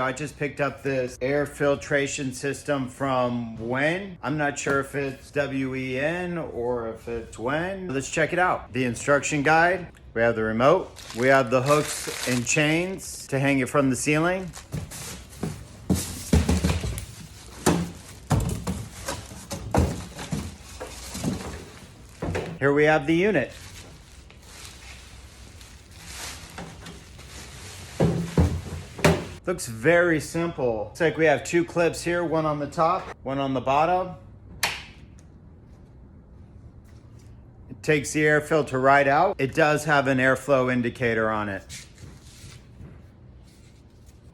I just picked up this air filtration system from WEN. I'm not sure if it's WEN or if it's WEN. Let's check it out. The instruction guide. We have the remote. We have the hooks and chains to hang it from the ceiling. Here we have the unit. Looks very simple. Looks like we have two clips here, one on the top, one on the bottom. It takes the air filter right out. It does have an airflow indicator on it.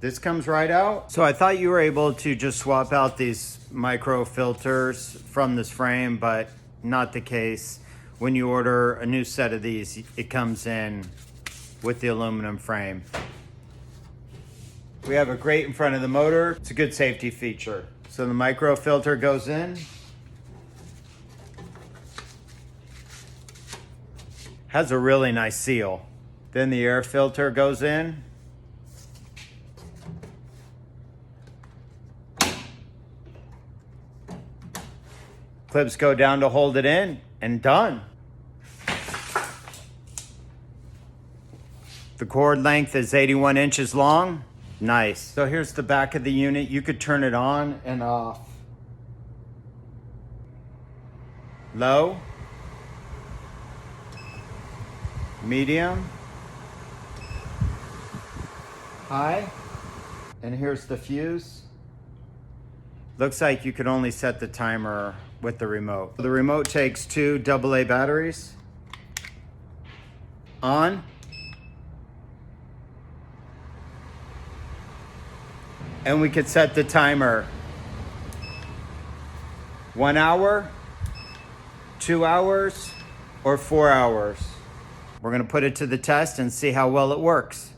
This comes right out. So I thought you were able to just swap out these micro filters from this frame, but not the case. When you order a new set of these, it comes in with the aluminum frame. We have a grate in front of the motor. It's a good safety feature. So the micro filter goes in. Has a really nice seal. Then the air filter goes in. Clips go down to hold it in, and done. The cord length is 81 inches long. Nice. So here's the back of the unit. You could turn it on and off. Low. Medium. High. And here's the fuse. Looks like you could only set the timer with the remote. The remote takes two AA batteries. On. And we could set the timer 1 hour, 2 hours, or 4 hours. We're gonna put it to the test and see how well it works.